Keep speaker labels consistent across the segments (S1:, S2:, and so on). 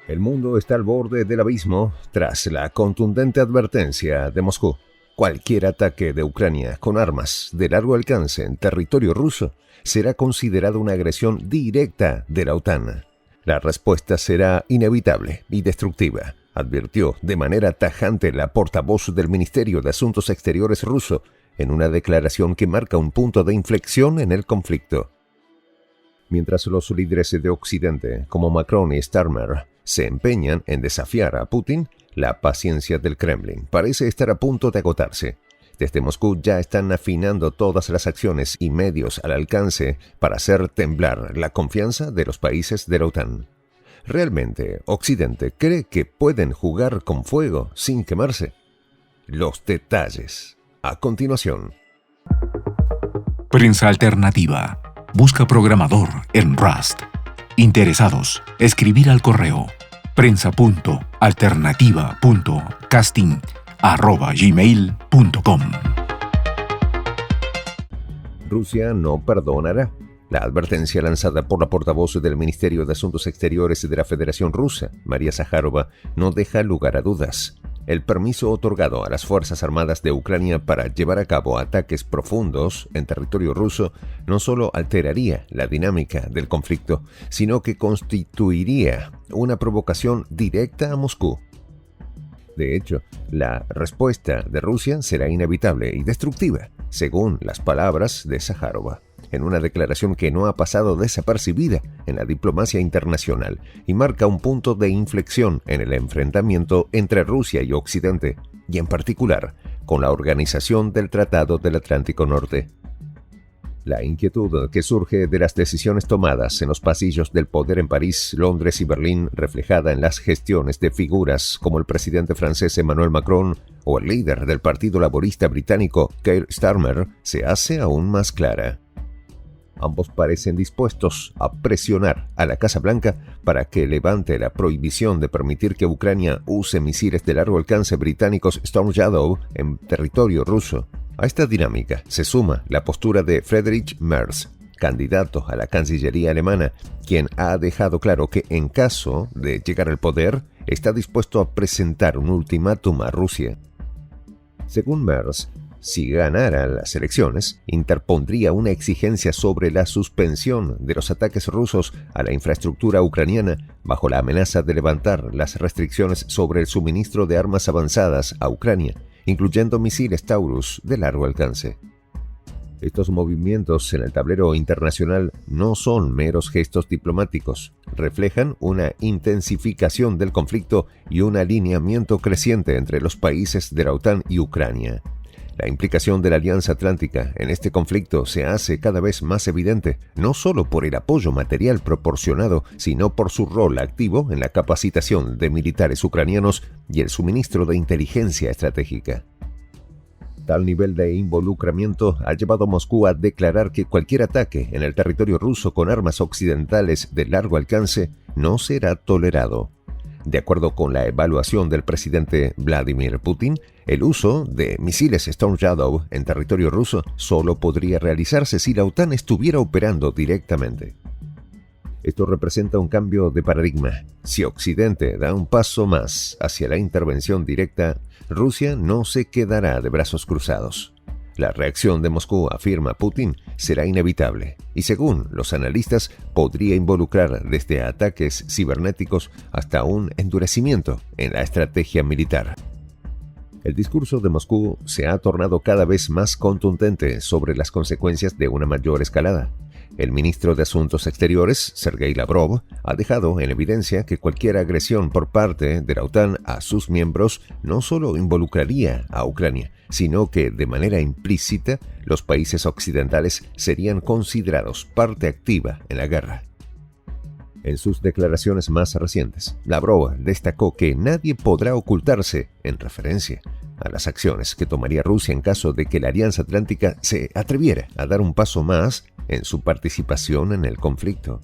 S1: El mundo está al borde del abismo tras la contundente advertencia de Moscú. Cualquier ataque de Ucrania con armas de largo alcance en territorio ruso será considerado una agresión directa de la OTAN. La respuesta será inevitable y destructiva, advirtió de manera tajante la portavoz del Ministerio de Asuntos Exteriores ruso en una declaración que marca un punto de inflexión en el conflicto. Mientras los líderes de Occidente, como Macron y Starmer, se empeñan en desafiar a Putin, la paciencia del Kremlin parece estar a punto de agotarse. Desde Moscú ya están afinando todas las acciones y medios al alcance para hacer temblar la confianza de los países de la OTAN. ¿Realmente Occidente cree que pueden jugar con fuego sin quemarse? Los detalles, a continuación.
S2: Prensa Alternativa. Busca programador en Rust. Interesados, escribir al correo prensa.alternativa.casting@gmail.com.
S1: Rusia no perdonará. La advertencia lanzada por la portavoz del Ministerio de Asuntos Exteriores de la Federación Rusa, María Zakharova, no deja lugar a dudas. El permiso otorgado a las Fuerzas Armadas de Ucrania para llevar a cabo ataques profundos en territorio ruso no solo alteraría la dinámica del conflicto, sino que constituiría una provocación directa a Moscú. De hecho, la respuesta de Rusia será inevitable y destructiva, según las palabras de Zakharova, en una declaración que no ha pasado desapercibida en la diplomacia internacional y marca un punto de inflexión en el enfrentamiento entre Rusia y Occidente, y en particular con la organización del Tratado del Atlántico Norte. La inquietud que surge de las decisiones tomadas en los pasillos del poder en París, Londres y Berlín, reflejada en las gestiones de figuras como el presidente francés Emmanuel Macron o el líder del Partido Laborista británico Keir Starmer, se hace aún más clara. Ambos parecen dispuestos a presionar a la Casa Blanca para que levante la prohibición de permitir que Ucrania use misiles de largo alcance británicos Storm Shadow en territorio ruso. A esta dinámica se suma la postura de Friedrich Merz, candidato a la Cancillería alemana, quien ha dejado claro que en caso de llegar al poder, está dispuesto a presentar un ultimátum a Rusia. Según Merz, si ganara las elecciones, interpondría una exigencia sobre la suspensión de los ataques rusos a la infraestructura ucraniana bajo la amenaza de levantar las restricciones sobre el suministro de armas avanzadas a Ucrania, incluyendo misiles Taurus de largo alcance. Estos movimientos en el tablero internacional no son meros gestos diplomáticos, reflejan una intensificación del conflicto y un alineamiento creciente entre los países de la OTAN y Ucrania. La implicación de la Alianza Atlántica en este conflicto se hace cada vez más evidente, no solo por el apoyo material proporcionado, sino por su rol activo en la capacitación de militares ucranianos y el suministro de inteligencia estratégica. Tal nivel de involucramiento ha llevado a Moscú a declarar que cualquier ataque en el territorio ruso con armas occidentales de largo alcance no será tolerado. De acuerdo con la evaluación del presidente Vladimir Putin, el uso de misiles Storm Shadow en territorio ruso solo podría realizarse si la OTAN estuviera operando directamente. Esto representa un cambio de paradigma. Si Occidente da un paso más hacia la intervención directa, Rusia no se quedará de brazos cruzados. La reacción de Moscú, afirma Putin, será inevitable y, según los analistas, podría involucrar desde ataques cibernéticos hasta un endurecimiento en la estrategia militar. El discurso de Moscú se ha tornado cada vez más contundente sobre las consecuencias de una mayor escalada. El ministro de Asuntos Exteriores, Sergei Lavrov, ha dejado en evidencia que cualquier agresión por parte de la OTAN a sus miembros no solo involucraría a Ucrania, sino que, de manera implícita, los países occidentales serían considerados parte activa en la guerra. En sus declaraciones más recientes, Lavrov destacó que nadie podrá ocultarse en referencia a las acciones que tomaría Rusia en caso de que la Alianza Atlántica se atreviera a dar un paso más en su participación en el conflicto.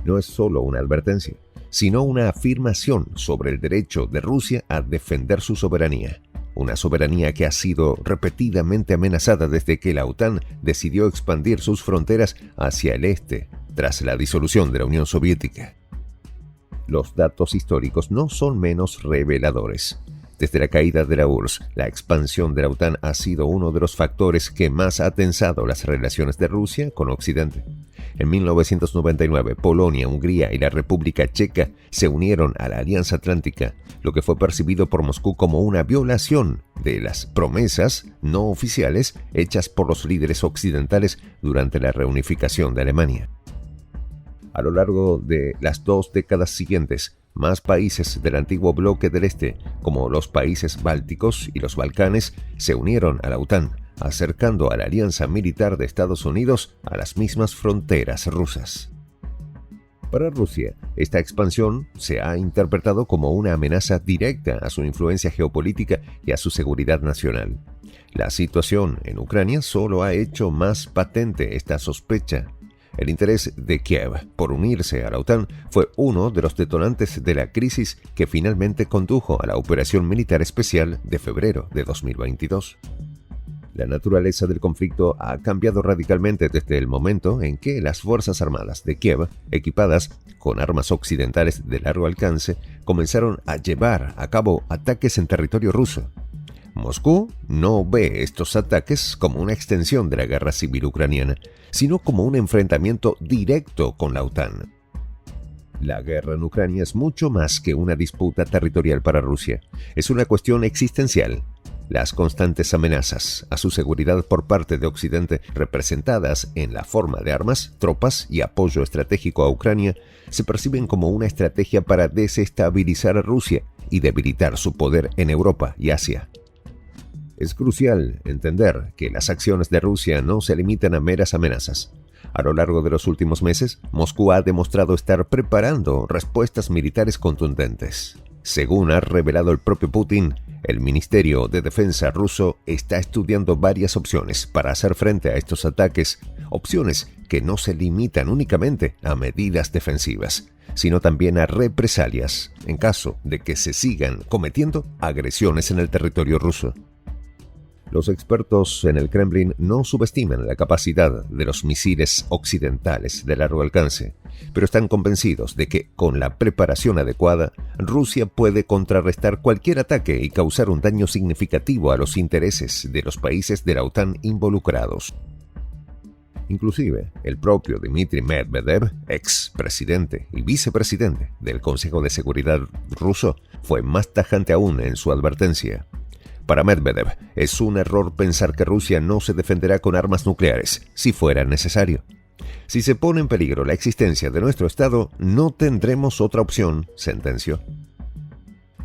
S1: No es solo una advertencia, sino una afirmación sobre el derecho de Rusia a defender su soberanía. Una soberanía que ha sido repetidamente amenazada desde que la OTAN decidió expandir sus fronteras hacia el este tras la disolución de la Unión Soviética. Los datos históricos no son menos reveladores. Desde la caída de la URSS, la expansión de la OTAN ha sido uno de los factores que más ha tensado las relaciones de Rusia con Occidente. En 1999, Polonia, Hungría y la República Checa se unieron a la Alianza Atlántica, lo que fue percibido por Moscú como una violación de las promesas no oficiales hechas por los líderes occidentales durante la reunificación de Alemania. A lo largo de las 2 décadas siguientes, más países del antiguo bloque del Este, como los países bálticos y los Balcanes, se unieron a la OTAN, acercando a la alianza militar de Estados Unidos a las mismas fronteras rusas. Para Rusia, esta expansión se ha interpretado como una amenaza directa a su influencia geopolítica y a su seguridad nacional. La situación en Ucrania solo ha hecho más patente esta sospecha. El interés de Kiev por unirse a la OTAN fue uno de los detonantes de la crisis que finalmente condujo a la operación militar especial de febrero de 2022. La naturaleza del conflicto ha cambiado radicalmente desde el momento en que las Fuerzas Armadas de Kiev, equipadas con armas occidentales de largo alcance, comenzaron a llevar a cabo ataques en territorio ruso. Moscú no ve estos ataques como una extensión de la guerra civil ucraniana, sino como un enfrentamiento directo con la OTAN. La guerra en Ucrania es mucho más que una disputa territorial para Rusia. Es una cuestión existencial. Las constantes amenazas a su seguridad por parte de Occidente, representadas en la forma de armas, tropas y apoyo estratégico a Ucrania, se perciben como una estrategia para desestabilizar a Rusia y debilitar su poder en Europa y Asia. Es crucial entender que las acciones de Rusia no se limitan a meras amenazas. A lo largo de los últimos meses, Moscú ha demostrado estar preparando respuestas militares contundentes. Según ha revelado el propio Putin, el Ministerio de Defensa ruso está estudiando varias opciones para hacer frente a estos ataques, opciones que no se limitan únicamente a medidas defensivas, sino también a represalias en caso de que se sigan cometiendo agresiones en el territorio ruso. Los expertos en el Kremlin no subestiman la capacidad de los misiles occidentales de largo alcance, pero están convencidos de que, con la preparación adecuada, Rusia puede contrarrestar cualquier ataque y causar un daño significativo a los intereses de los países de la OTAN involucrados. Inclusive, el propio Dmitry Medvedev, ex presidente y vicepresidente del Consejo de Seguridad ruso, fue más tajante aún en su advertencia. Para Medvedev, es un error pensar que Rusia no se defenderá con armas nucleares, si fuera necesario. Si se pone en peligro la existencia de nuestro Estado, no tendremos otra opción, sentenció.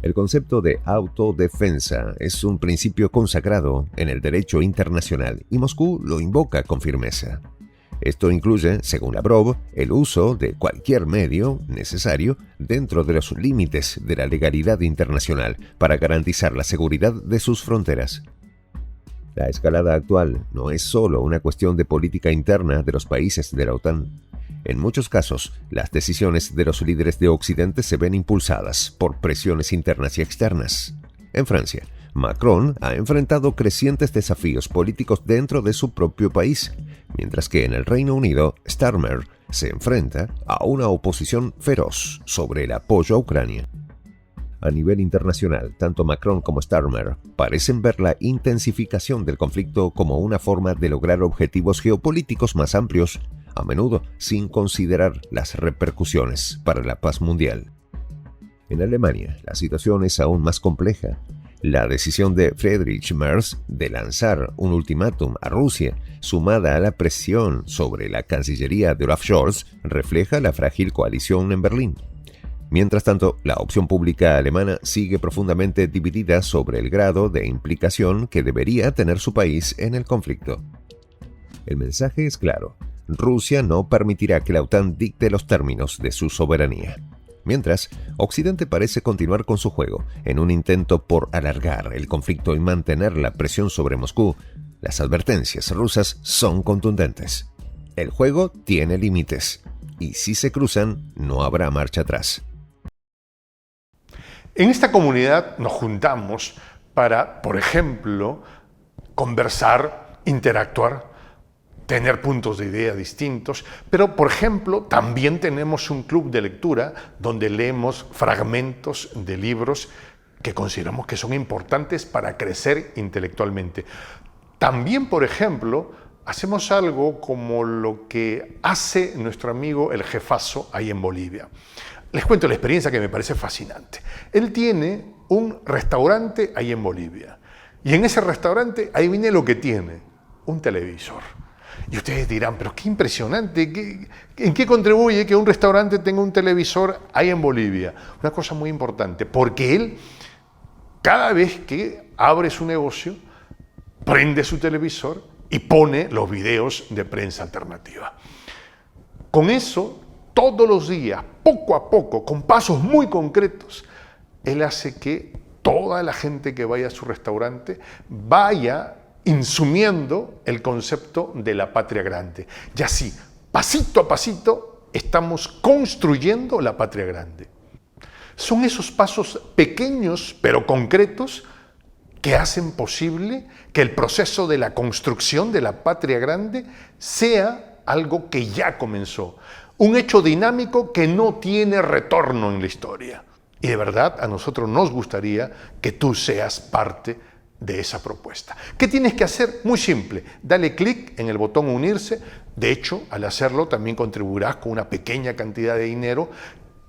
S1: El concepto de autodefensa es un principio consagrado en el derecho internacional y Moscú lo invoca con firmeza. Esto incluye, según Lavrov, el uso de cualquier medio necesario dentro de los límites de la legalidad internacional para garantizar la seguridad de sus fronteras. La escalada actual no es solo una cuestión de política interna de los países de la OTAN. En muchos casos, las decisiones de los líderes de Occidente se ven impulsadas por presiones internas y externas. En Francia, Macron ha enfrentado crecientes desafíos políticos dentro de su propio país, mientras que en el Reino Unido, Starmer se enfrenta a una oposición feroz sobre el apoyo a Ucrania. A nivel internacional, tanto Macron como Starmer parecen ver la intensificación del conflicto como una forma de lograr objetivos geopolíticos más amplios, a menudo sin considerar las repercusiones para la paz mundial. En Alemania, la situación es aún más compleja. La decisión de Friedrich Merz de lanzar un ultimátum a Rusia, sumada a la presión sobre la Cancillería de Olaf Scholz, refleja la frágil coalición en Berlín. Mientras tanto, la opinión pública alemana sigue profundamente dividida sobre el grado de implicación que debería tener su país en el conflicto. El mensaje es claro: Rusia no permitirá que la OTAN dicte los términos de su soberanía. Mientras, Occidente parece continuar con su juego, en un intento por alargar el conflicto y mantener la presión sobre Moscú. Las advertencias rusas son contundentes. El juego tiene límites, y si se cruzan, no habrá marcha atrás.
S3: En esta comunidad nos juntamos para, por ejemplo, conversar, interactuar, tener puntos de idea distintos, pero por ejemplo también tenemos un club de lectura donde leemos fragmentos de libros que consideramos que son importantes para crecer intelectualmente. También, por ejemplo, hacemos algo como lo que hace nuestro amigo el jefazo ahí en Bolivia. Les cuento la experiencia que me parece fascinante. Él tiene un restaurante ahí en Bolivia y en ese restaurante, adivine lo que tiene, un televisor. Y ustedes dirán, pero qué impresionante, ¿en qué contribuye que un restaurante tenga un televisor ahí en Bolivia? Una cosa muy importante, porque él, cada vez que abre su negocio, prende su televisor y pone los videos de prensa alternativa. Con eso, todos los días, poco a poco, con pasos muy concretos, él hace que toda la gente que vaya a su restaurante vaya insumiendo el concepto de la patria grande. Y así, pasito a pasito, estamos construyendo la patria grande. Son esos pasos pequeños pero concretos que hacen posible que el proceso de la construcción de la patria grande sea algo que ya comenzó, un hecho dinámico que no tiene retorno en la historia. Y de verdad a nosotros nos gustaría que tú seas parte de esa propuesta. ¿Qué tienes que hacer? Muy simple, dale clic en el botón unirse. De hecho, al hacerlo también contribuirás con una pequeña cantidad de dinero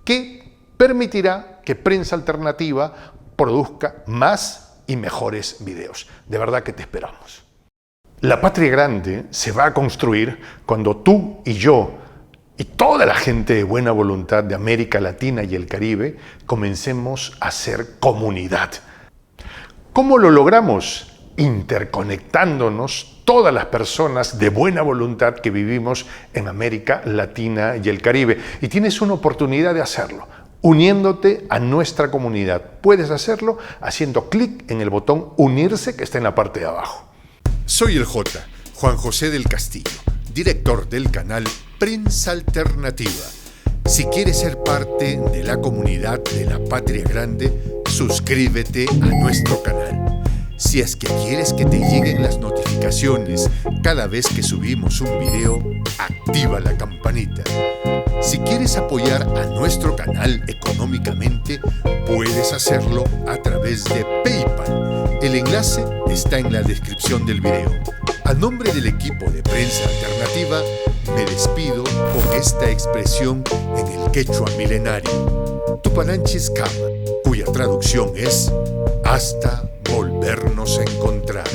S3: que permitirá que Prensa Alternativa produzca más y mejores videos. De verdad que te esperamos. La patria grande se va a construir cuando tú y yo y toda la gente de buena voluntad de América Latina y el Caribe comencemos a ser comunidad. ¿Cómo lo logramos? Interconectándonos todas las personas de buena voluntad que vivimos en América Latina y el Caribe. Y tienes una oportunidad de hacerlo, uniéndote a nuestra comunidad. Puedes hacerlo haciendo clic en el botón unirse que está en la parte de abajo.
S4: Soy el J, Juan José del Castillo, director del canal Prensa Alternativa. Si quieres ser parte de la comunidad de la Patria Grande, suscríbete a nuestro canal. Si es que quieres que te lleguen las notificaciones cada vez que subimos un video, activa la campanita. Si quieres apoyar a nuestro canal económicamente, puedes hacerlo a través de PayPal. El enlace está en la descripción del video. A nombre del equipo de Prensa Alternativa, me despido con esta expresión en el quechua milenario, Tupananchis Kama, cuya traducción es hasta volvernos a encontrar.